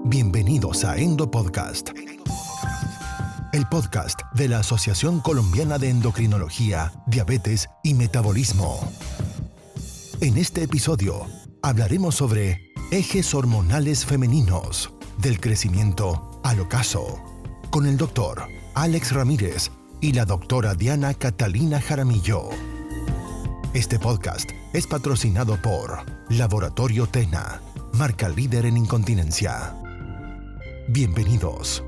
Bienvenidos a Endo Podcast, el podcast de la Asociación Colombiana de Endocrinología, Diabetes y Metabolismo. En este episodio hablaremos sobre ejes hormonales femeninos, del crecimiento al ocaso, con el doctor Alex Ramírez y la doctora Diana Catalina Jaramillo. Este podcast es patrocinado por Laboratorio Tena, marca líder en incontinencia. Bienvenidos.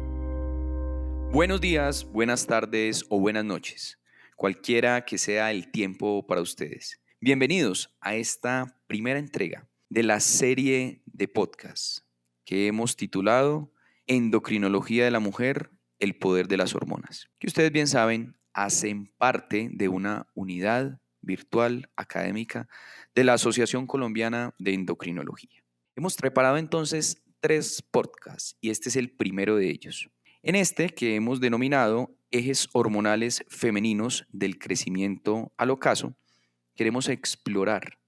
Buenos días, buenas tardes o buenas noches, cualquiera que sea el tiempo para ustedes. Bienvenidos a esta primera entrega de la serie de podcasts que hemos titulado Endocrinología de la Mujer, el poder de las hormonas, que ustedes bien saben hacen parte de una unidad virtual académica de la Asociación Colombiana de Endocrinología. Hemos preparado entonces 3 podcasts y este es el primero de ellos. En este que hemos denominado ejes hormonales femeninos del crecimiento al ocaso, queremos explorar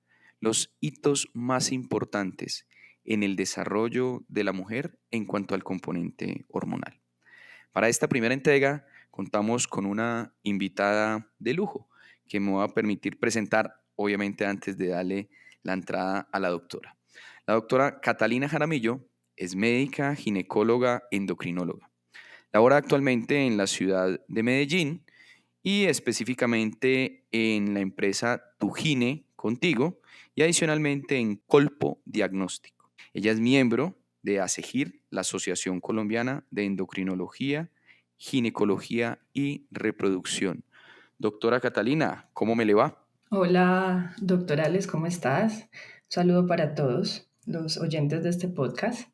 los hitos más importantes en el desarrollo de la mujer en cuanto al componente hormonal. Para esta primera entrega contamos con una invitada de lujo que me va a permitir presentar, obviamente antes de darle la entrada a la doctora. La doctora Catalina Jaramillo es médica, ginecóloga, endocrinóloga. Labora actualmente en la ciudad de Medellín y específicamente en la empresa Tugine Contigo y adicionalmente en Colpo Diagnóstico. Ella es miembro de ASEGIR, la Asociación Colombiana de Endocrinología, Ginecología y Reproducción. Doctora Catalina, ¿cómo me le va? Hola, doctor Alex, ¿cómo estás? Un saludo para todos los oyentes de este podcast.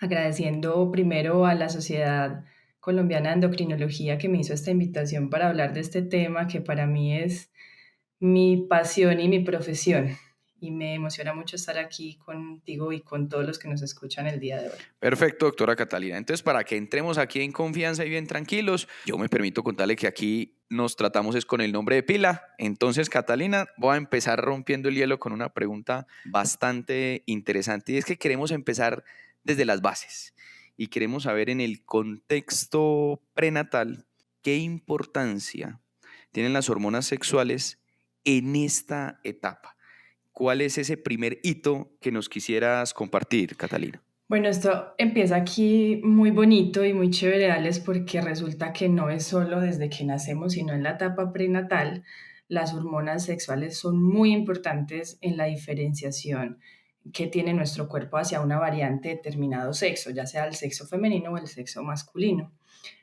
Agradeciendo primero a la Sociedad Colombiana de Endocrinología que me hizo esta invitación para hablar de este tema que para mí es mi pasión y mi profesión. Y me emociona mucho estar aquí contigo y con todos los que nos escuchan el día de hoy. Perfecto, doctora Catalina. Entonces, para que entremos aquí en confianza y bien tranquilos, yo me permito contarle que aquí nos tratamos es con el nombre de pila. Entonces, Catalina, voy a empezar rompiendo el hielo con una pregunta bastante interesante y es que queremos empezar desde las bases y queremos saber en el contexto prenatal qué importancia tienen las hormonas sexuales en esta etapa. ¿Cuál es ese primer hito que nos quisieras compartir, Catalina? Bueno, esto empieza aquí muy bonito y muy chévere, Alex, porque resulta que no es solo desde que nacemos, sino en la etapa prenatal. Las hormonas sexuales son muy importantes en la diferenciación que tiene nuestro cuerpo hacia una variante de determinado sexo, ya sea el sexo femenino o el sexo masculino.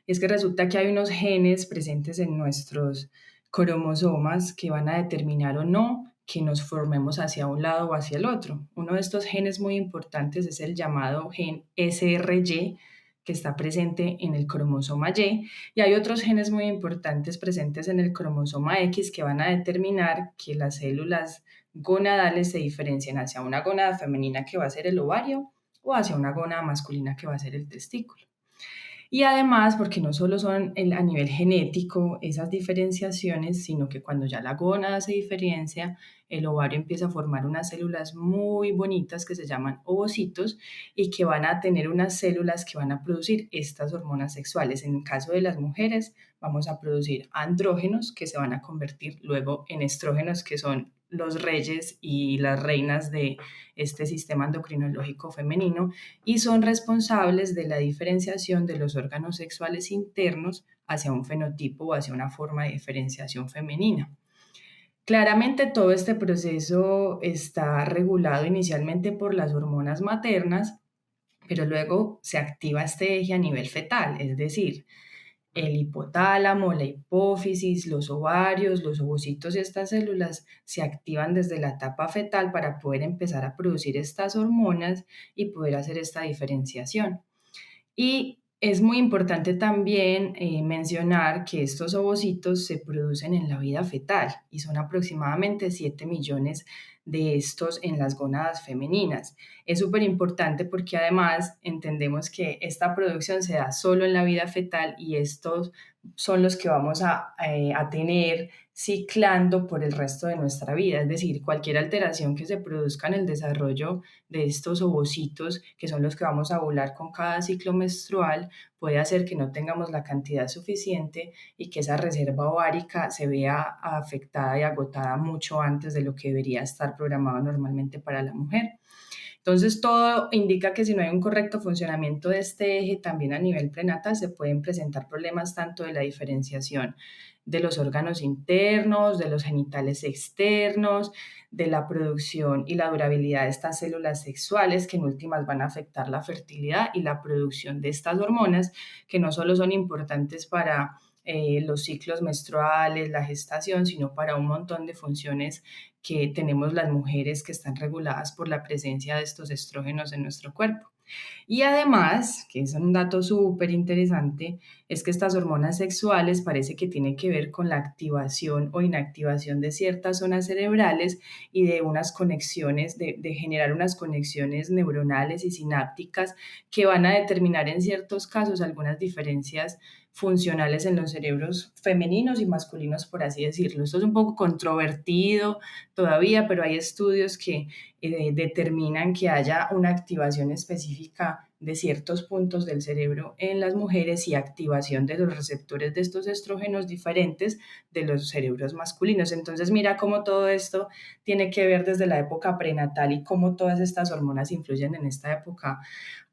Y es que resulta que hay unos genes presentes en nuestros cromosomas que van a determinar o no que nos formemos hacia un lado o hacia el otro. Uno de estos genes muy importantes es el llamado gen SRY, que está presente en el cromosoma y hay otros genes muy importantes presentes en el cromosoma X que van a determinar que las células gonadales se diferencian hacia una gónada femenina que va a ser el ovario o hacia una gónada masculina que va a ser el testículo. Y además, porque no solo son a nivel genético esas diferenciaciones, sino que cuando ya la gónada se diferencia, el ovario empieza a formar unas células muy bonitas que se llaman ovocitos y que van a tener unas células que van a producir estas hormonas sexuales. En el caso de las mujeres, vamos a producir andrógenos que se van a convertir luego en estrógenos, que son los reyes y las reinas de este sistema endocrinológico femenino y son responsables de la diferenciación de los órganos sexuales internos hacia un fenotipo o hacia una forma de diferenciación femenina. Claramente todo este proceso está regulado inicialmente por las hormonas maternas, pero luego se activa este eje a nivel fetal, es decir, el hipotálamo, la hipófisis, los ovarios, los ovocitos y estas células se activan desde la etapa fetal para poder empezar a producir estas hormonas y poder hacer esta diferenciación. Y es muy importante también mencionar que estos ovocitos se producen en la vida fetal y son aproximadamente 7 millones de estos en las gónadas femeninas. Es súper importante porque además entendemos que esta producción se da solo en la vida fetal y estos son los que vamos a tener ciclando por el resto de nuestra vida. Es decir, cualquier alteración que se produzca en el desarrollo de estos ovocitos, que son los que vamos a ovular con cada ciclo menstrual, puede hacer que no tengamos la cantidad suficiente y que esa reserva ovárica se vea afectada y agotada mucho antes de lo que debería estar programado normalmente para la mujer. Entonces, todo indica que si no hay un correcto funcionamiento de este eje, también a nivel prenatal se pueden presentar problemas tanto de la diferenciación de los órganos internos, de los genitales externos, de la producción y la durabilidad de estas células sexuales, que en últimas van a afectar la fertilidad y la producción de estas hormonas, que no solo son importantes para los ciclos menstruales, la gestación, sino para un montón de funciones que tenemos las mujeres que están reguladas por la presencia de estos estrógenos en nuestro cuerpo. Y además, que es un dato súper interesante, es que estas hormonas sexuales parece que tienen que ver con la activación o inactivación de ciertas zonas cerebrales y de unas conexiones, de generar unas conexiones neuronales y sinápticas que van a determinar en ciertos casos algunas diferencias funcionales en los cerebros femeninos y masculinos, por así decirlo. Esto es un poco controvertido todavía, pero hay estudios que determinan que haya una activación específica de ciertos puntos del cerebro en las mujeres y activación de los receptores de estos estrógenos diferentes de los cerebros masculinos. Entonces, mira cómo todo esto tiene que ver desde la época prenatal y cómo todas estas hormonas influyen en esta época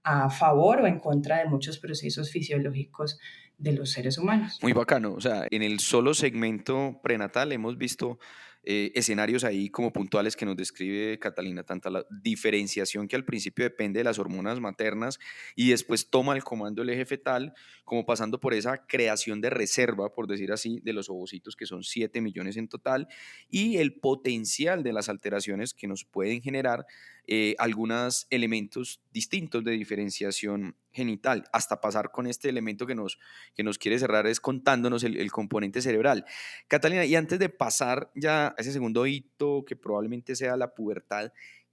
a favor o en contra de muchos procesos fisiológicos de los seres humanos. Muy bacano, o sea, en el solo segmento prenatal hemos visto escenarios ahí como puntuales que nos describe Catalina, tanto la diferenciación que al principio depende de las hormonas maternas y después toma el comando el eje fetal, como pasando por esa creación de reserva, por decir así, de los ovocitos, que son 7 millones en total, y el potencial de las alteraciones que nos pueden generar algunos elementos distintos de diferenciación genital, hasta pasar con este elemento que nos quiere cerrar es contándonos el componente cerebral. Catalina, y antes de pasar ya a ese segundo hito que probablemente sea la pubertad,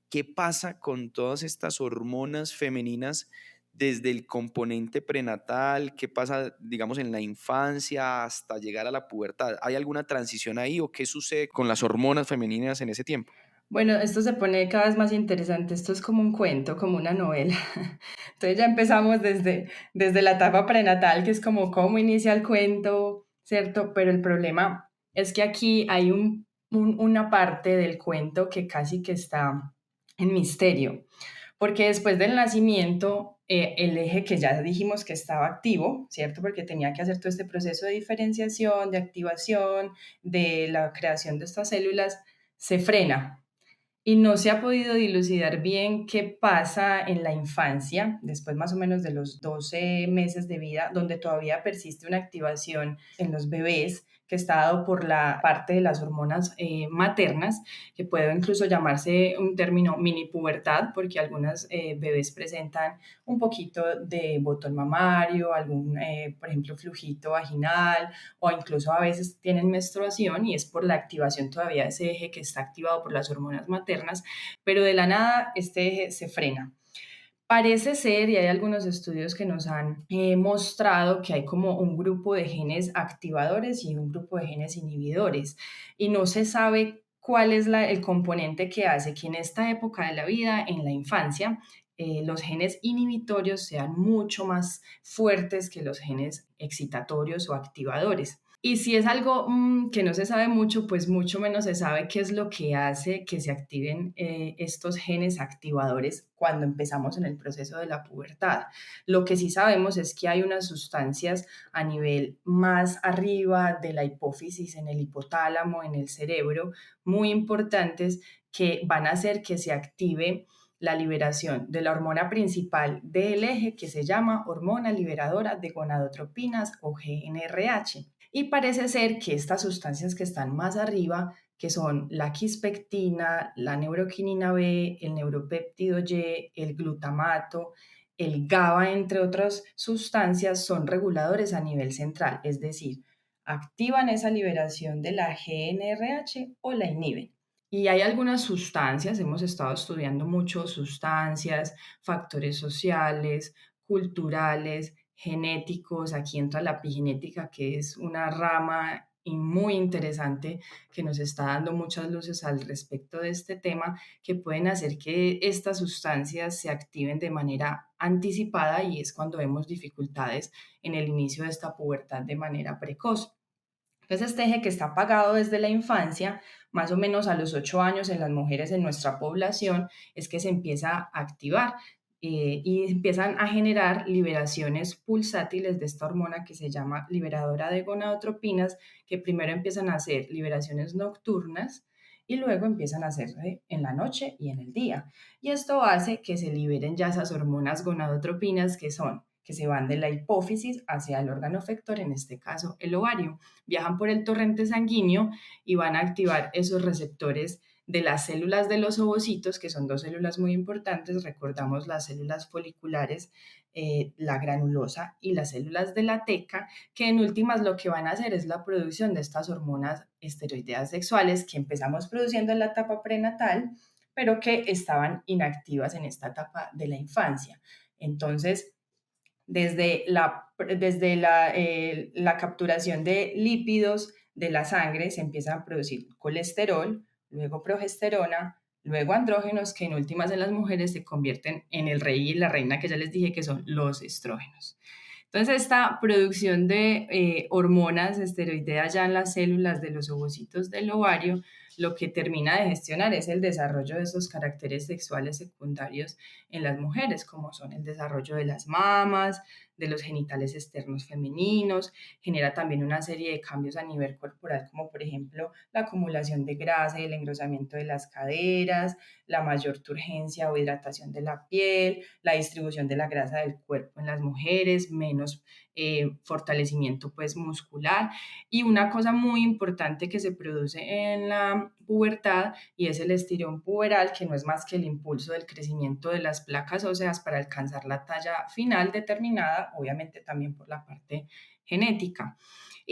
¿qué pasa con todas estas hormonas femeninas desde el componente prenatal? ¿Qué pasa, digamos, en la infancia hasta llegar a la pubertad? ¿Hay alguna transición ahí o qué sucede con las hormonas femeninas en ese tiempo? Bueno, esto se pone cada vez más interesante. Esto es como un cuento, como una novela. Entonces ya empezamos desde la etapa prenatal, que es como cómo inicia el cuento, ¿cierto? Pero el problema es que aquí hay una parte del cuento que casi que está en misterio, porque después del nacimiento, el eje que ya dijimos que estaba activo, ¿cierto? Porque tenía que hacer todo este proceso de diferenciación, de activación, de la creación de estas células, se frena y no se ha podido dilucidar bien qué pasa en la infancia, después más o menos de los 12 meses de vida, donde todavía persiste una activación en los bebés que está dado por la parte de las hormonas maternas, que puede incluso llamarse un término mini pubertad, porque algunas bebés presentan un poquito de botón mamario, algún, por ejemplo, flujito vaginal, o incluso a veces tienen menstruación y es por la activación todavía de ese eje que está activado por las hormonas maternas, pero de la nada este eje se frena. Parece ser, y hay algunos estudios que nos han mostrado que hay como un grupo de genes activadores y un grupo de genes inhibidores, y no se sabe cuál es el componente que hace que en esta época de la vida, en la infancia, los genes inhibitorios sean mucho más fuertes que los genes excitatorios o activadores. Y si es algo que no se sabe mucho, pues mucho menos se sabe qué es lo que hace que se activen estos genes activadores cuando empezamos en el proceso de la pubertad. Lo que sí sabemos es que hay unas sustancias a nivel más arriba de la hipófisis, en el hipotálamo, en el cerebro, muy importantes que van a hacer que se active la liberación de la hormona principal del eje que se llama hormona liberadora de gonadotropinas o GnRH. Y parece ser que estas sustancias que están más arriba, que son la quispectina, la neuroquinina B, el neuropéptido Y, el glutamato, el GABA, entre otras sustancias, son reguladores a nivel central, es decir, activan esa liberación de la GnRH o la inhiben. Y hay algunas sustancias, hemos estado estudiando mucho sustancias, factores sociales, culturales, genéticos. Aquí entra la epigenética, que es una rama muy interesante que nos está dando muchas luces al respecto de este tema, que pueden hacer que estas sustancias se activen de manera anticipada y es cuando vemos dificultades en el inicio de esta pubertad de manera precoz. Entonces, este eje que está apagado desde la infancia, más o menos a los 8 años en las mujeres en nuestra población, es que se empieza a activar y empiezan a generar liberaciones pulsátiles de esta hormona que se llama liberadora de gonadotropinas, que primero empiezan a hacer liberaciones nocturnas y luego empiezan a hacerse en la noche y en el día. Y esto hace que se liberen ya esas hormonas gonadotropinas que se van de la hipófisis hacia el órgano efector, en este caso el ovario. Viajan por el torrente sanguíneo y van a activar esos receptores de las células de los ovocitos, que son dos células muy importantes. Recordamos las células foliculares, la granulosa y las células de la teca, que en últimas lo que van a hacer es la producción de estas hormonas esteroideas sexuales que empezamos produciendo en la etapa prenatal, pero que estaban inactivas en esta etapa de la infancia. Entonces, la capturación de lípidos de la sangre se empieza a producir colesterol, luego progesterona, luego andrógenos, que en últimas en las mujeres se convierten en el rey y la reina que ya les dije que son los estrógenos. Entonces, esta producción de hormonas esteroideas ya en las células de los ovocitos del ovario, lo que termina de gestionar es el desarrollo de esos caracteres sexuales secundarios en las mujeres, como son el desarrollo de las mamas, de los genitales externos femeninos, genera también una serie de cambios a nivel corporal, como por ejemplo la acumulación de grasa y el engrosamiento de las caderas, la mayor turgencia o hidratación de la piel, la distribución de la grasa del cuerpo en las mujeres, menos fortalecimiento pues muscular. Y una cosa muy importante que se produce en la pubertad y es el estirón puberal, que no es más que el impulso del crecimiento de las placas óseas para alcanzar la talla final determinada, obviamente también por la parte genética.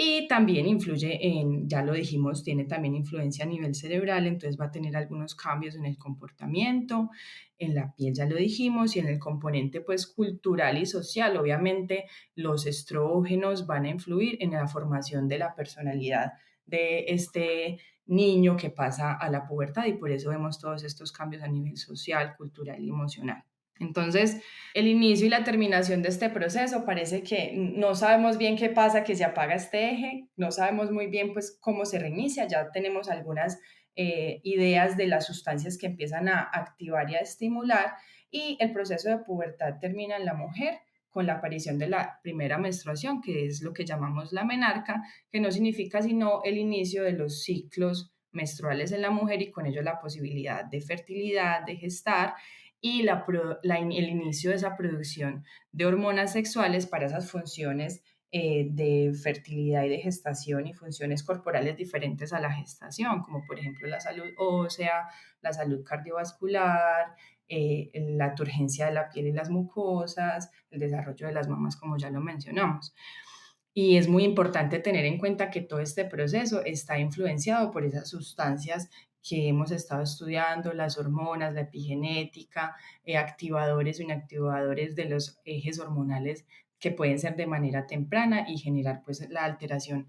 Y también influye en, ya lo dijimos, tiene también influencia a nivel cerebral, entonces va a tener algunos cambios en el comportamiento, en la piel, ya lo dijimos, y en el componente pues cultural y social. Obviamente los estrógenos van a influir en la formación de la personalidad de este niño que pasa a la pubertad y por eso vemos todos estos cambios a nivel social, cultural y emocional. Entonces, el inicio y la terminación de este proceso parece que no sabemos bien qué pasa, que se apaga este eje, no sabemos muy bien pues cómo se reinicia, ya tenemos algunas ideas de las sustancias que empiezan a activar y a estimular y el proceso de pubertad termina en la mujer con la aparición de la primera menstruación, que es lo que llamamos la menarca, que no significa sino el inicio de los ciclos menstruales en la mujer y con ello la posibilidad de fertilidad, de gestar y el inicio de esa producción de hormonas sexuales para esas funciones de fertilidad y de gestación y funciones corporales diferentes a la gestación, como por ejemplo la salud ósea, la salud cardiovascular, la turgencia de la piel y las mucosas, el desarrollo de las mamas, como ya lo mencionamos. Y es muy importante tener en cuenta que todo este proceso está influenciado por esas sustancias que hemos estado estudiando, las hormonas, la epigenética, activadores o inactivadores de los ejes hormonales que pueden ser de manera temprana y generar pues la alteración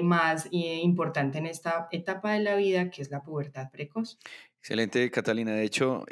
más importante en esta etapa de la vida, que es la pubertad precoz. Excelente, Catalina. De hecho,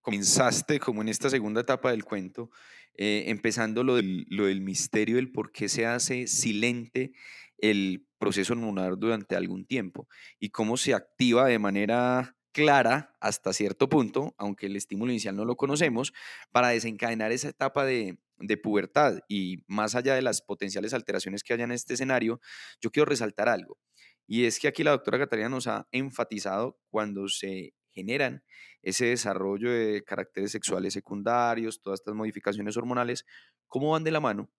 comenzaste como en esta segunda etapa del cuento, empezando lo del misterio del por qué se hace silente el proceso hormonal durante algún tiempo y cómo se activa de manera clara hasta cierto punto, aunque el estímulo inicial no lo conocemos, para desencadenar esa etapa de pubertad. Y más allá de las potenciales alteraciones que haya en este escenario, yo quiero resaltar algo. Y es que aquí la doctora Catalina nos ha enfatizado cuando se generan ese desarrollo de caracteres sexuales secundarios, todas estas modificaciones hormonales, cómo van de la mano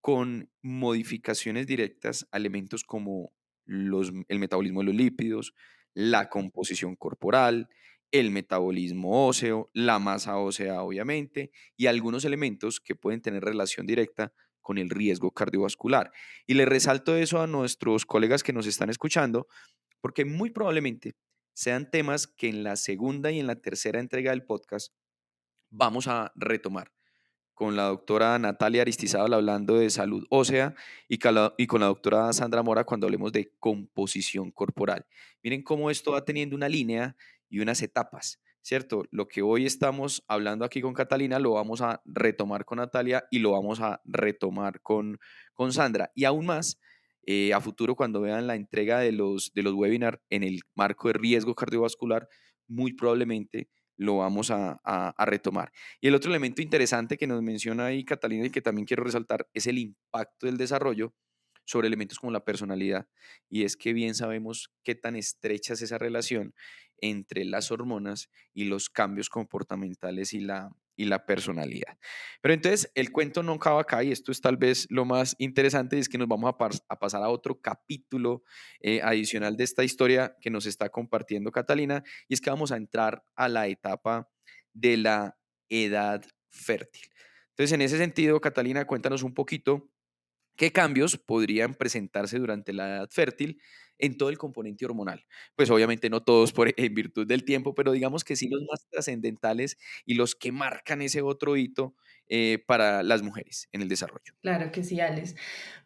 con modificaciones directas a elementos como el metabolismo de los lípidos, la composición corporal, el metabolismo óseo, la masa ósea, obviamente, y algunos elementos que pueden tener relación directa con el riesgo cardiovascular. Y le resalto eso a nuestros colegas que nos están escuchando, porque muy probablemente sean temas que en la segunda y en la tercera entrega del podcast vamos a retomar con la doctora Natalia Aristizábal hablando de salud ósea y con la doctora Sandra Mora cuando hablemos de composición corporal. Miren cómo esto va teniendo una línea y unas etapas, ¿cierto? Lo que hoy estamos hablando aquí con Catalina lo vamos a retomar con Natalia y lo vamos a retomar con Sandra. Y aún más, a futuro cuando vean la entrega de los webinars en el marco de riesgo cardiovascular, muy probablemente lo vamos a retomar. Y el otro elemento interesante que nos menciona ahí Catalina y que también quiero resaltar es el impacto del desarrollo sobre elementos como la personalidad. Y es que bien sabemos qué tan estrecha es esa relación entre las hormonas y los cambios comportamentales y la personalidad. Pero entonces el cuento no acaba acá y esto es tal vez lo más interesante, es que nos vamos a pasar a otro capítulo adicional de esta historia que nos está compartiendo Catalina, y es que vamos a entrar a la etapa de la edad fértil. Entonces, en ese sentido, Catalina, cuéntanos un poquito qué cambios podrían presentarse durante la edad fértil en todo el componente hormonal. Pues obviamente no todos en virtud del tiempo, pero digamos que sí los más trascendentales y los que marcan ese otro hito para las mujeres en el desarrollo. Claro que sí, Alex.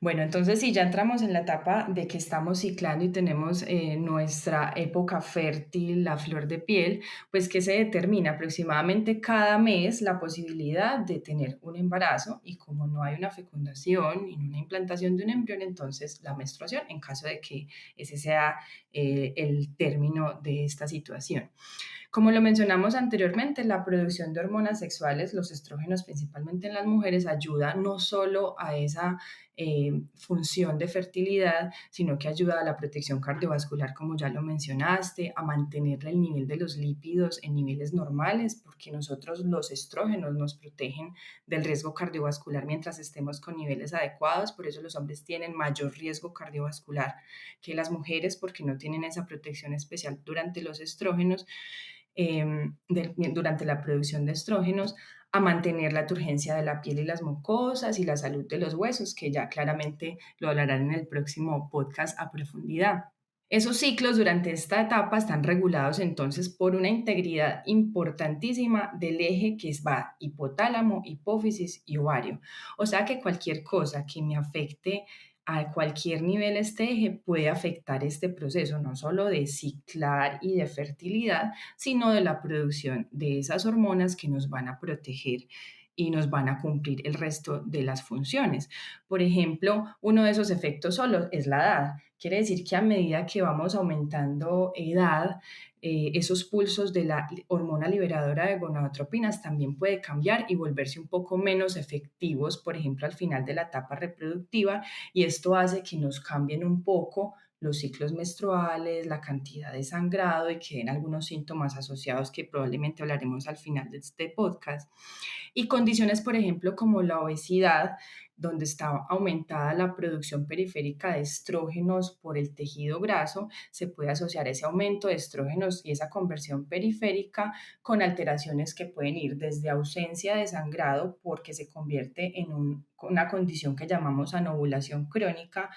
Bueno, entonces si ya entramos en la etapa de que estamos ciclando y tenemos nuestra época fértil, la flor de piel, pues que se determina aproximadamente cada mes la posibilidad de tener un embarazo, y como no hay una fecundación y una implantación de un embrión, entonces la menstruación en caso de que ese sea el término de esta situación. Como lo mencionamos anteriormente, la producción de hormonas sexuales, los estrógenos principalmente en las mujeres, ayuda no solo a esa función de fertilidad, sino que ayuda a la protección cardiovascular, como ya lo mencionaste, a mantener el nivel de los lípidos en niveles normales, porque nosotros los estrógenos nos protegen del riesgo cardiovascular mientras estemos con niveles adecuados. Por eso los hombres tienen mayor riesgo cardiovascular que las mujeres, porque no tienen esa protección especial durante los estrógenos, durante la producción de estrógenos, a mantener la turgencia de la piel y las mucosas y la salud de los huesos, que ya claramente lo hablarán en el próximo podcast a profundidad. Esos ciclos durante esta etapa están regulados entonces por una integridad importantísima del eje que va hipotálamo, hipófisis y ovario. O sea que cualquier cosa que me afecte a cualquier nivel este eje puede afectar este proceso, no solo de ciclar y de fertilidad, sino de la producción de esas hormonas que nos van a proteger y nos van a cumplir el resto de las funciones. Por ejemplo, uno de esos efectos solo es la edad. Quiere decir que a medida que vamos aumentando edad, esos pulsos de la hormona liberadora de gonadotropinas también puede cambiar y volverse un poco menos efectivos, por ejemplo, al final de la etapa reproductiva, y esto hace que nos cambien un poco los ciclos menstruales, la cantidad de sangrado y que den algunos síntomas asociados que probablemente hablaremos al final de este podcast. Y condiciones, por ejemplo, como la obesidad, donde está aumentada la producción periférica de estrógenos por el tejido graso, se puede asociar ese aumento de estrógenos y esa conversión periférica con alteraciones que pueden ir desde ausencia de sangrado, porque se convierte en una condición que llamamos anovulación crónica,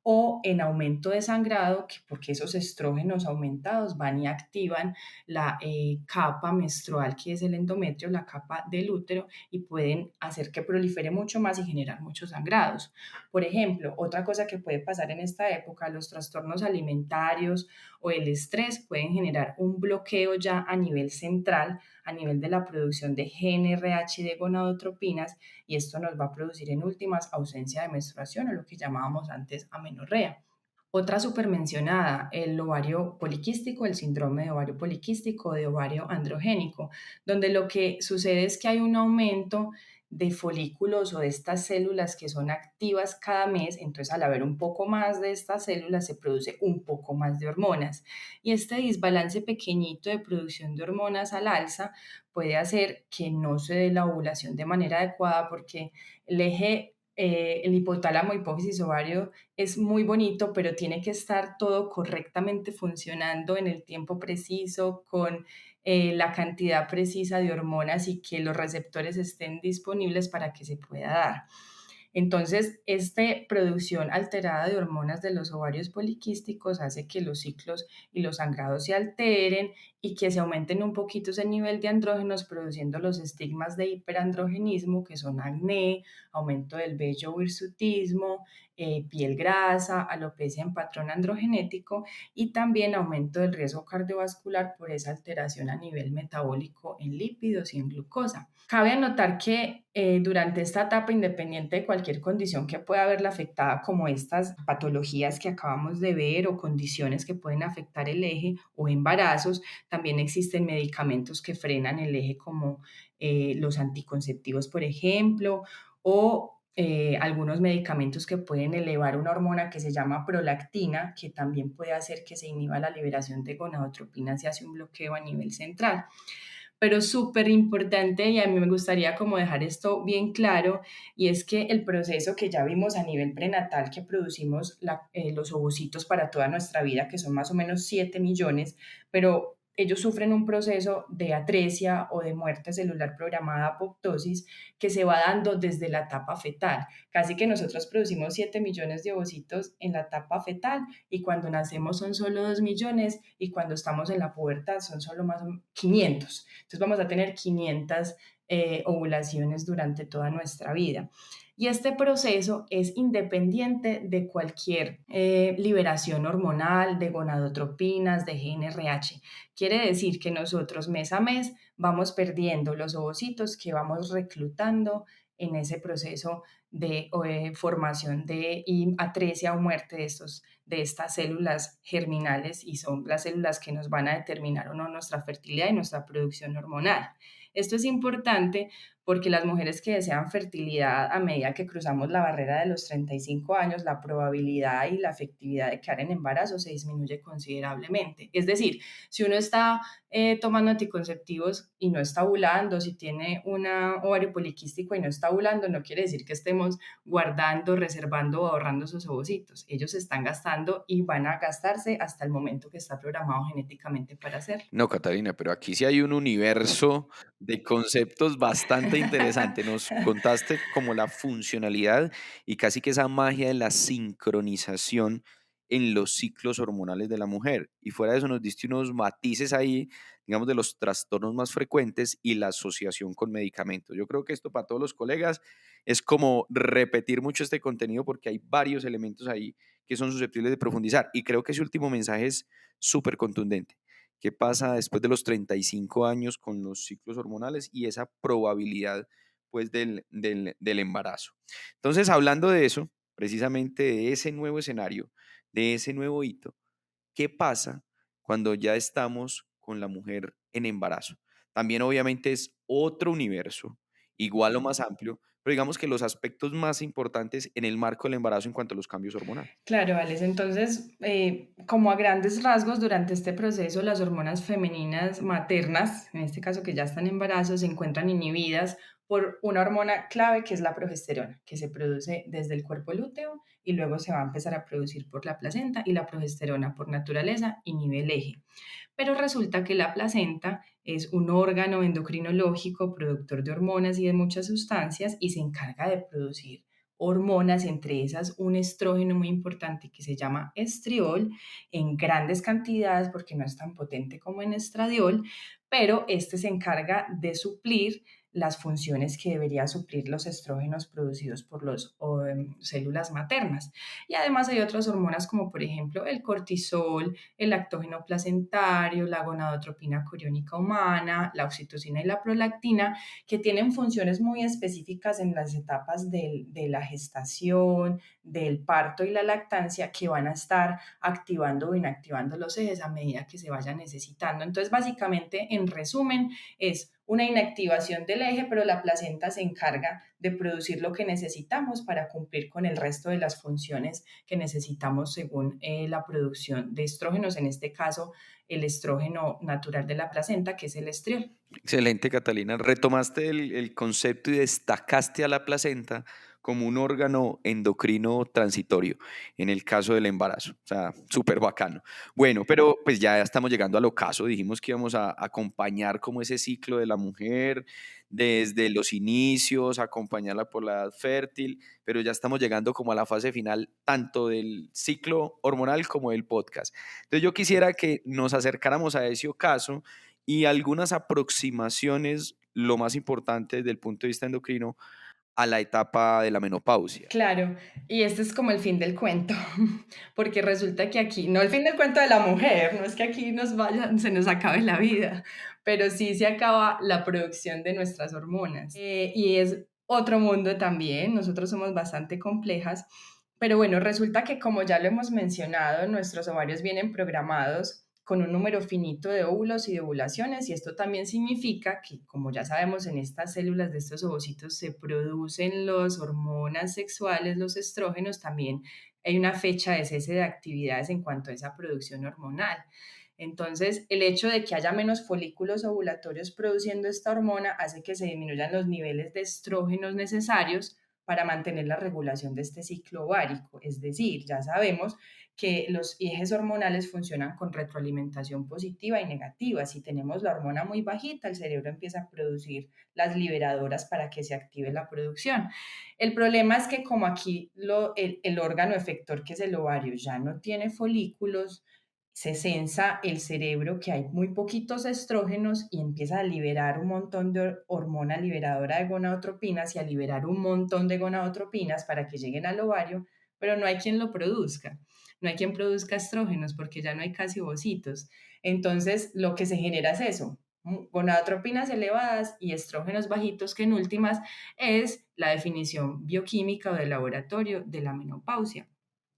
o en aumento de sangrado, porque esos estrógenos aumentados van y activan la capa menstrual, que es el endometrio, la capa del útero, y pueden hacer que prolifere mucho más y generar muchos sangrados. Por ejemplo, otra cosa que puede pasar en esta época, los trastornos alimentarios o el estrés pueden generar un bloqueo ya a nivel central, a nivel de la producción de GnRH y de gonadotropinas, y esto nos va a producir en últimas ausencia de menstruación, o lo que llamábamos antes amenorrea. Otra supermencionada, el ovario poliquístico, el síndrome de ovario poliquístico, de ovario androgénico, donde lo que sucede es que hay un aumento de folículos o de estas células que son activas cada mes. Entonces, al haber un poco más de estas células se produce un poco más de hormonas, y este desbalance pequeñito de producción de hormonas al alza puede hacer que no se dé la ovulación de manera adecuada, porque el eje, el hipotálamo, hipófisis, ovario es muy bonito, pero tiene que estar todo correctamente funcionando en el tiempo preciso, con la cantidad precisa de hormonas, y que los receptores estén disponibles para que se pueda dar. Entonces, esta producción alterada de hormonas de los ovarios poliquísticos hace que los ciclos y los sangrados se alteren y que se aumenten un poquito ese nivel de andrógenos, produciendo los estigmas de hiperandrogenismo, que son acné, aumento del vello o hirsutismo, piel grasa, alopecia en patrón androgenético y también aumento del riesgo cardiovascular por esa alteración a nivel metabólico en lípidos y en glucosa. Cabe anotar que durante esta etapa, independiente de cualquier condición que pueda haberla afectada, como estas patologías que acabamos de ver o condiciones que pueden afectar el eje o embarazos, también existen medicamentos que frenan el eje como los anticonceptivos, por ejemplo, o algunos medicamentos que pueden elevar una hormona que se llama prolactina, que también puede hacer que se inhiba la liberación de gonadotropina si hace un bloqueo a nivel central. Pero súper importante, y a mí me gustaría como dejar esto bien claro, y es que el proceso que ya vimos a nivel prenatal, que producimos los ovocitos para toda nuestra vida, que son más o menos 7 millones, pero ellos sufren un proceso de atresia o de muerte celular programada, apoptosis, que se va dando desde la etapa fetal. Casi que nosotros producimos 7 millones de ovocitos en la etapa fetal y cuando nacemos son solo 2 millones y cuando estamos en la pubertad son solo más o menos 500. Entonces vamos a tener 500 ovulaciones durante toda nuestra vida. Y este proceso es independiente de cualquier liberación hormonal, de gonadotropinas, de GnRH. Quiere decir que nosotros mes a mes vamos perdiendo los ovocitos que vamos reclutando en ese proceso de formación de atresia o muerte de estas células germinales y son las células que nos van a determinar o no nuestra fertilidad y nuestra producción hormonal. Esto es importante porque las mujeres que desean fertilidad a medida que cruzamos la barrera de los 35 años, la probabilidad y la efectividad de quedar en embarazo se disminuye considerablemente. Es decir, si uno está tomando anticonceptivos y no está ovulando, si tiene un ovario poliquístico y no está ovulando, no quiere decir que estemos guardando, reservando o ahorrando esos ovocitos. Ellos se están gastando y van a gastarse hasta el momento que está programado genéticamente para hacerlo. No, Catalina, pero aquí sí hay un universo de conceptos bastante interesante. Nos contaste como la funcionalidad y casi que esa magia de la sincronización en los ciclos hormonales de la mujer. Y fuera de eso nos diste unos matices ahí, digamos, de los trastornos más frecuentes y la asociación con medicamentos. Yo creo que esto para todos los colegas es como repetir mucho este contenido porque hay varios elementos ahí que son susceptibles de profundizar. Y creo que ese último mensaje es súper contundente. ¿Qué pasa después de los 35 años con los ciclos hormonales y esa probabilidad pues del embarazo? Entonces, hablando de eso, precisamente de ese nuevo escenario, de ese nuevo hito, ¿qué pasa cuando ya estamos con la mujer en embarazo? También obviamente es otro universo, igual o más amplio, pero digamos que los aspectos más importantes en el marco del embarazo en cuanto a los cambios hormonales. Claro, Alex. Entonces, como a grandes rasgos, durante este proceso, las hormonas femeninas maternas, en este caso que ya están en embarazo, se encuentran inhibidas por una hormona clave que es la progesterona, que se produce desde el cuerpo lúteo y luego se va a empezar a producir por la placenta y la progesterona por naturaleza inhibe el eje. Pero resulta que la placenta es un órgano endocrinológico productor de hormonas y de muchas sustancias y se encarga de producir hormonas, entre esas un estrógeno muy importante que se llama estriol, en grandes cantidades porque no es tan potente como en estradiol, pero este se encarga de suplir las funciones que debería suplir los estrógenos producidos por las células maternas. Y además hay otras hormonas como por ejemplo el cortisol, el lactógeno placentario, la gonadotropina coriónica humana, la oxitocina y la prolactina, que tienen funciones muy específicas en las etapas de la gestación, del parto y la lactancia, que van a estar activando o inactivando los ejes a medida que se vayan necesitando. Entonces, básicamente, en resumen, es una inactivación del eje, pero la placenta se encarga de producir lo que necesitamos para cumplir con el resto de las funciones que necesitamos según la producción de estrógenos, en este caso el estrógeno natural de la placenta, que es el estriol. Excelente, Catalina. Retomaste el concepto y destacaste a la placenta como un órgano endocrino transitorio en el caso del embarazo. O sea, súper bacano. Bueno, pero pues ya estamos llegando al ocaso. Dijimos que íbamos a acompañar como ese ciclo de la mujer, desde los inicios, acompañarla por la edad fértil, pero ya estamos llegando como a la fase final tanto del ciclo hormonal como del podcast. Entonces yo quisiera que nos acercáramos a ese ocaso y algunas aproximaciones, lo más importante desde el punto de vista endocrino, a la etapa de la menopausia. Claro, y este es como el fin del cuento, porque resulta que aquí, no el fin del cuento de la mujer, no es que aquí se nos acabe la vida, pero sí se acaba la producción de nuestras hormonas. Y es otro mundo también, nosotros somos bastante complejas, pero bueno, resulta que como ya lo hemos mencionado, nuestros ovarios vienen programados con un número finito de óvulos y de ovulaciones, y esto también significa que, como ya sabemos, en estas células de estos ovocitos se producen las hormonas sexuales, los estrógenos, también hay una fecha de cese de actividades en cuanto a esa producción hormonal. Entonces, el hecho de que haya menos folículos ovulatorios produciendo esta hormona hace que se disminuyan los niveles de estrógenos necesarios para mantener la regulación de este ciclo ovárico. Es decir, ya sabemos que los ejes hormonales funcionan con retroalimentación positiva y negativa. Si tenemos la hormona muy bajita, el cerebro empieza a producir las liberadoras para que se active la producción. El problema es que como aquí el órgano efector, que es el ovario, ya no tiene folículos, se sensa el cerebro que hay muy poquitos estrógenos y empieza a liberar un montón de hormona liberadora de gonadotropinas y a liberar un montón de gonadotropinas para que lleguen al ovario, pero no hay quien lo produzca. No hay quien produzca estrógenos porque ya no hay casi ovocitos. Entonces, lo que se genera es eso, gonadotropinas elevadas y estrógenos bajitos, que en últimas es la definición bioquímica o de laboratorio de la menopausia.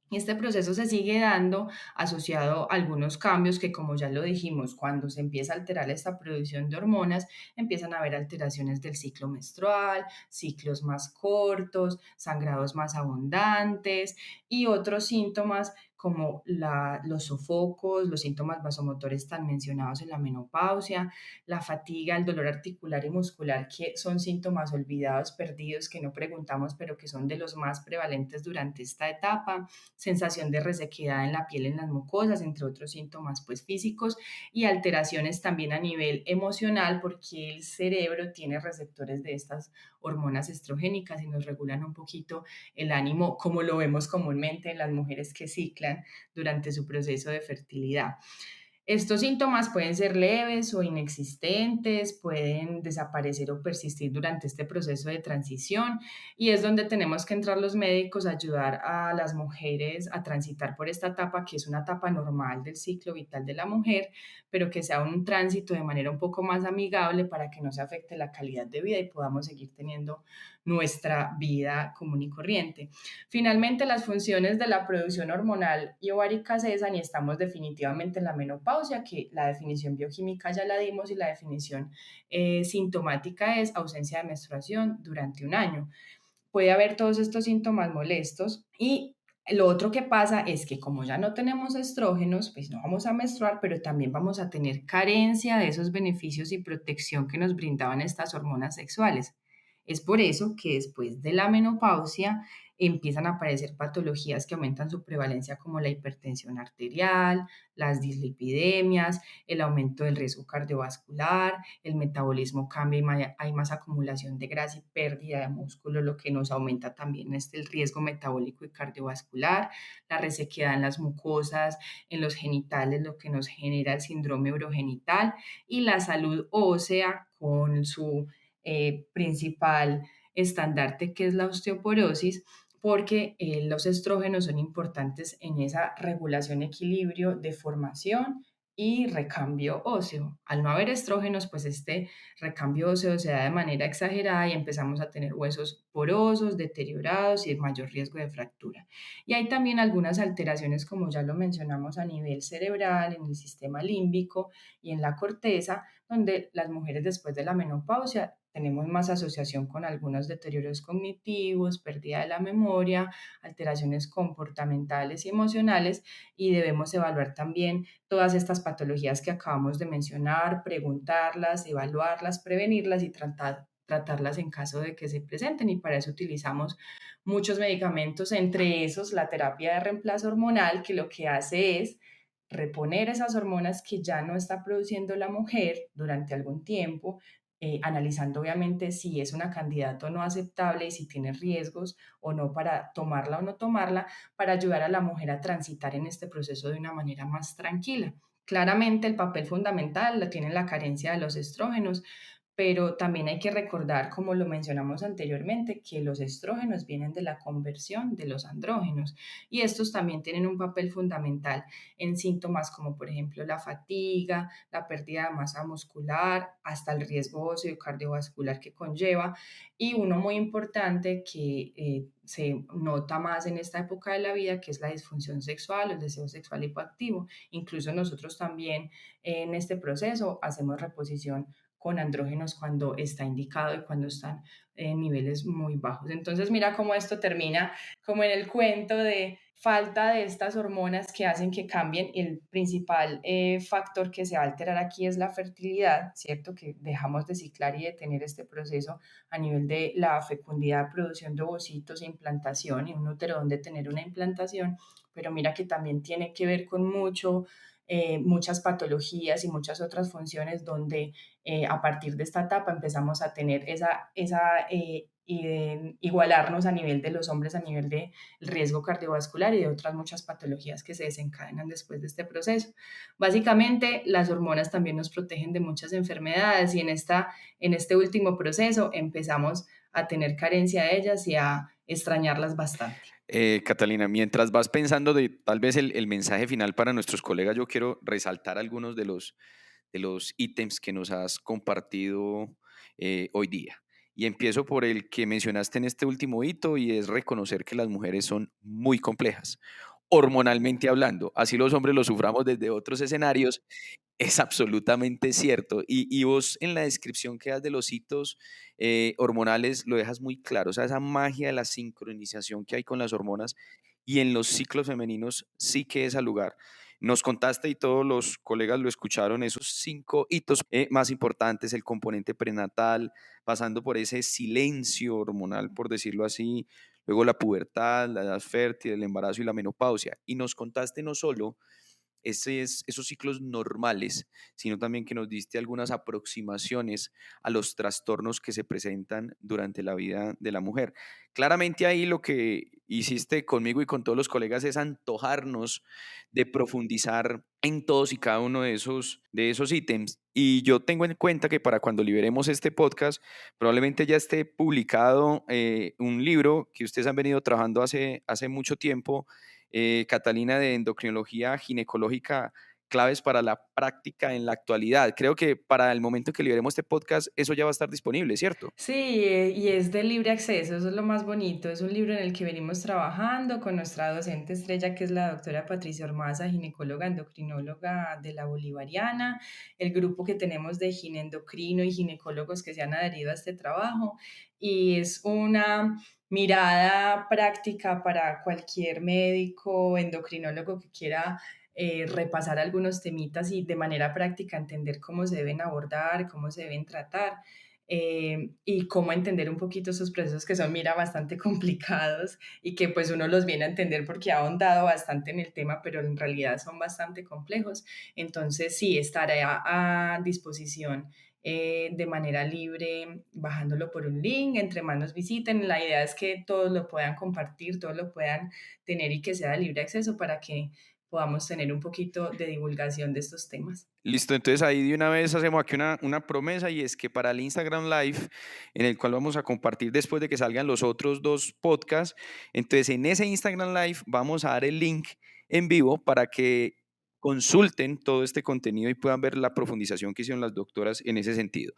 Y este proceso se sigue dando asociado a algunos cambios que, como ya lo dijimos, cuando se empieza a alterar esta producción de hormonas, empiezan a haber alteraciones del ciclo menstrual, ciclos más cortos, sangrados más abundantes y otros síntomas como los sofocos, los síntomas vasomotores tan mencionados en la menopausia, la fatiga, el dolor articular y muscular, que son síntomas olvidados, perdidos, que no preguntamos, pero que son de los más prevalentes durante esta etapa, sensación de resequedad en la piel, en las mucosas, entre otros síntomas pues físicos, y alteraciones también a nivel emocional, porque el cerebro tiene receptores de estas hormonas estrogénicas y nos regulan un poquito el ánimo, como lo vemos comúnmente en las mujeres que ciclan durante su proceso de fertilidad. Estos síntomas pueden ser leves o inexistentes, pueden desaparecer o persistir durante este proceso de transición, y es donde tenemos que entrar los médicos a ayudar a las mujeres a transitar por esta etapa, que es una etapa normal del ciclo vital de la mujer, pero que sea un tránsito de manera un poco más amigable para que no se afecte la calidad de vida y podamos seguir teniendo nuestra vida común y corriente. Finalmente, las funciones de la producción hormonal y ovárica cesan y estamos definitivamente en la menopausia, que la definición bioquímica ya la dimos y la definición sintomática es ausencia de menstruación durante un año. Puede haber todos estos síntomas molestos y lo otro que pasa es que como ya no tenemos estrógenos, pues no vamos a menstruar, pero también vamos a tener carencia de esos beneficios y protección que nos brindaban estas hormonas sexuales. Es por eso que después de la menopausia empiezan a aparecer patologías que aumentan su prevalencia, como la hipertensión arterial, las dislipidemias, el aumento del riesgo cardiovascular, el metabolismo cambia y hay más acumulación de grasa y pérdida de músculo, lo que nos aumenta también el riesgo metabólico y cardiovascular, la resequedad en las mucosas, en los genitales, lo que nos genera el síndrome urogenital, y la salud ósea con su principal estandarte, que es la osteoporosis, porque los estrógenos son importantes en esa regulación, equilibrio de formación y recambio óseo. Al no haber estrógenos, pues este recambio óseo se da de manera exagerada y empezamos a tener huesos porosos, deteriorados y de mayor riesgo de fractura. Y hay también algunas alteraciones, como ya lo mencionamos, a nivel cerebral, en el sistema límbico y en la corteza, donde las mujeres después de la menopausia tenemos más asociación con algunos deterioros cognitivos, pérdida de la memoria, alteraciones comportamentales y emocionales, y debemos evaluar también todas estas patologías que acabamos de mencionar, preguntarlas, evaluarlas, prevenirlas y tratarlas en caso de que se presenten, y para eso utilizamos muchos medicamentos, entre esos la terapia de reemplazo hormonal, que lo que hace es reponer esas hormonas que ya no está produciendo la mujer durante algún tiempo, analizando obviamente si es una candidata o no aceptable y si tiene riesgos o no para tomarla o no tomarla, para ayudar a la mujer a transitar en este proceso de una manera más tranquila. Claramente el papel fundamental lo tiene la carencia de los estrógenos, pero también hay que recordar, como lo mencionamos anteriormente, que los estrógenos vienen de la conversión de los andrógenos y estos también tienen un papel fundamental en síntomas como por ejemplo la fatiga, la pérdida de masa muscular, hasta el riesgo óseo y cardiovascular que conlleva. Y uno muy importante que se nota más en esta época de la vida, que es la disfunción sexual, el deseo sexual hipoactivo. Incluso nosotros también en este proceso hacemos reposición con andrógenos cuando está indicado y cuando están en niveles muy bajos. Entonces, mira cómo esto termina como en el cuento de falta de estas hormonas que hacen que cambien. El principal factor que se va a alterar aquí es la fertilidad, ¿cierto? Que dejamos de ciclar y de tener este proceso a nivel de la fecundidad, producción de ovocitos e implantación y un útero donde tener una implantación, pero mira que también tiene que ver con muchas patologías y muchas otras funciones donde a partir de esta etapa empezamos a tener igualarnos a nivel de los hombres, a nivel de riesgo cardiovascular y de otras muchas patologías que se desencadenan después de este proceso. Básicamente, las hormonas también nos protegen de muchas enfermedades y en este último proceso empezamos a tener carencia de ellas y a extrañarlas bastante. Catalina, mientras vas pensando de tal vez el mensaje final para nuestros colegas, yo quiero resaltar algunos de los ítems que nos has compartido hoy día. Y empiezo por el que mencionaste en este último hito y es reconocer que las mujeres son muy complejas, hormonalmente hablando. Así los hombres lo suframos desde otros escenarios, es absolutamente cierto. Y vos en la descripción que das de los hitos hormonales lo dejas muy claro. O sea, esa magia de la sincronización que hay con las hormonas y en los ciclos femeninos sí que es al lugar. Nos contaste y todos los colegas lo escucharon, esos 5 hitos más importantes, el componente prenatal, pasando por ese silencio hormonal, por decirlo así, luego la pubertad, la edad fértil, el embarazo y la menopausia. Y nos contaste no solo esos ciclos normales, sino también que nos diste algunas aproximaciones a los trastornos que se presentan durante la vida de la mujer. Claramente ahí lo que hiciste conmigo y con todos los colegas es antojarnos de profundizar en todos y cada uno de esos ítems. Y yo tengo en cuenta que para cuando liberemos este podcast, probablemente ya esté publicado un libro que ustedes han venido trabajando hace mucho tiempo, Catalina, de endocrinología ginecológica, claves para la práctica en la actualidad. Creo que para el momento en que liberemos este podcast, eso ya va a estar disponible, ¿cierto? Sí, y es de libre acceso, eso es lo más bonito. Es un libro en el que venimos trabajando con nuestra docente estrella, que es la doctora Patricia Ormaza, ginecóloga endocrinóloga de la Bolivariana, el grupo que tenemos de ginendocrino y ginecólogos que se han adherido a este trabajo. Y es una mirada práctica para cualquier médico endocrinólogo que quiera repasar algunos temitas y de manera práctica entender cómo se deben abordar, cómo se deben tratar y cómo entender un poquito esos procesos que son, mira, bastante complicados y que pues uno los viene a entender porque ha ahondado bastante en el tema, pero en realidad son bastante complejos. Entonces, sí, estaré a disposición de manera libre, bajándolo por un link, entre más nos visiten. La idea es que todos lo puedan compartir, todos lo puedan tener y que sea de libre acceso para que podamos tener un poquito de divulgación de estos temas. Listo, entonces ahí de una vez hacemos aquí una promesa y es que para el Instagram Live, en el cual vamos a compartir después de que salgan los otros 2 podcasts, entonces en ese Instagram Live vamos a dar el link en vivo para que consulten todo este contenido y puedan ver la profundización que hicieron las doctoras en ese sentido.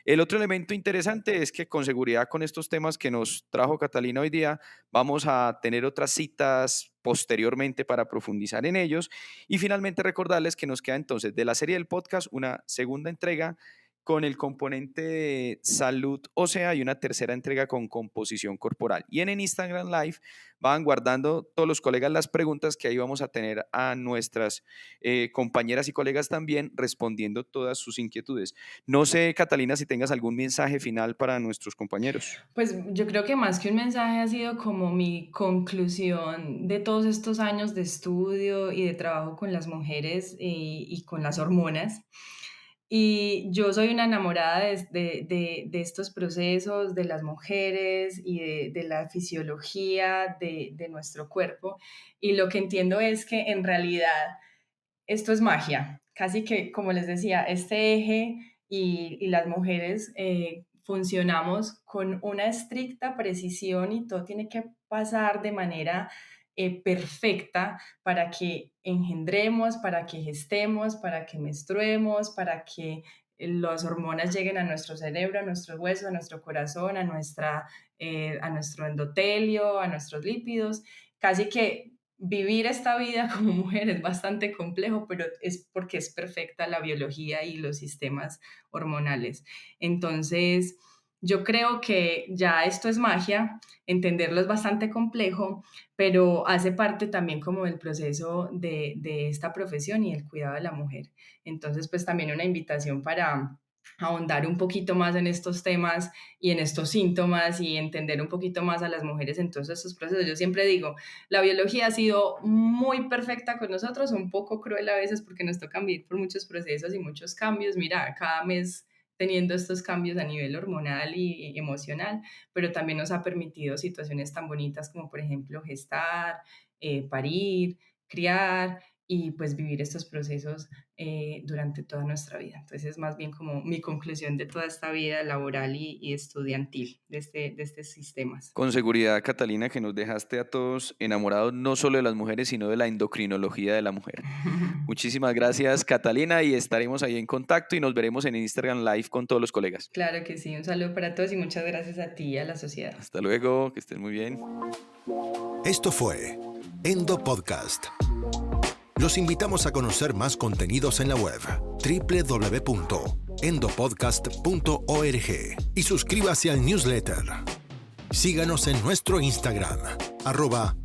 El otro elemento interesante es que con seguridad con estos temas que nos trajo Catalina hoy día, vamos a tener otras citas posteriormente para profundizar en ellos y finalmente recordarles que nos queda entonces de la serie del podcast una segunda entrega con el componente de salud ósea y una tercera entrega con composición corporal. Y en el Instagram Live van guardando todos los colegas las preguntas que ahí vamos a tener a nuestras compañeras y colegas también respondiendo todas sus inquietudes. No sé, Catalina, si tengas algún mensaje final para nuestros compañeros. Pues yo creo que más que un mensaje ha sido como mi conclusión de todos estos años de estudio y de trabajo con las mujeres y con las hormonas. Y yo soy una enamorada de estos procesos, de las mujeres y de la fisiología de nuestro cuerpo. Y lo que entiendo es que en realidad esto es magia. Casi que, como les decía, este eje y las mujeres funcionamos con una estricta precisión y todo tiene que pasar de manera perfecta para que engendremos, para que gestemos, para que menstruemos, para que las hormonas lleguen a nuestro cerebro, a nuestros huesos, a nuestro corazón, a nuestro endotelio, a nuestros lípidos. Casi que vivir esta vida como mujer es bastante complejo, pero es porque es perfecta la biología y los sistemas hormonales. Entonces, yo creo que ya esto es magia, entenderlo es bastante complejo, pero hace parte también como del proceso de esta profesión y el cuidado de la mujer. Entonces, pues también una invitación para ahondar un poquito más en estos temas y en estos síntomas y entender un poquito más a las mujeres en todos estos procesos. Yo siempre digo, la biología ha sido muy perfecta con nosotros, un poco cruel a veces porque nos toca vivir por muchos procesos y muchos cambios. Mira, cada mes teniendo estos cambios a nivel hormonal y emocional, pero también nos ha permitido situaciones tan bonitas como por ejemplo gestar, parir, criar y pues vivir estos procesos durante toda nuestra vida. Entonces es más bien como mi conclusión de toda esta vida laboral y estudiantil de estos sistemas. Con seguridad, Catalina, que nos dejaste a todos enamorados no solo de las mujeres, sino de la endocrinología de la mujer. Muchísimas gracias, Catalina, y estaremos ahí en contacto y nos veremos en Instagram Live con todos los colegas. Claro que sí, un saludo para todos y muchas gracias a ti y a la sociedad. Hasta luego, que estén muy bien. Esto fue Endo Podcast. Los invitamos a conocer más contenidos en la web www.endopodcast.org y suscríbase al newsletter. Síganos en nuestro Instagram,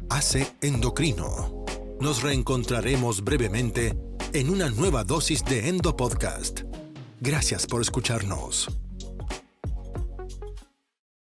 @aceendocrino. Nos reencontraremos brevemente en una nueva dosis de Endo Podcast. Gracias por escucharnos.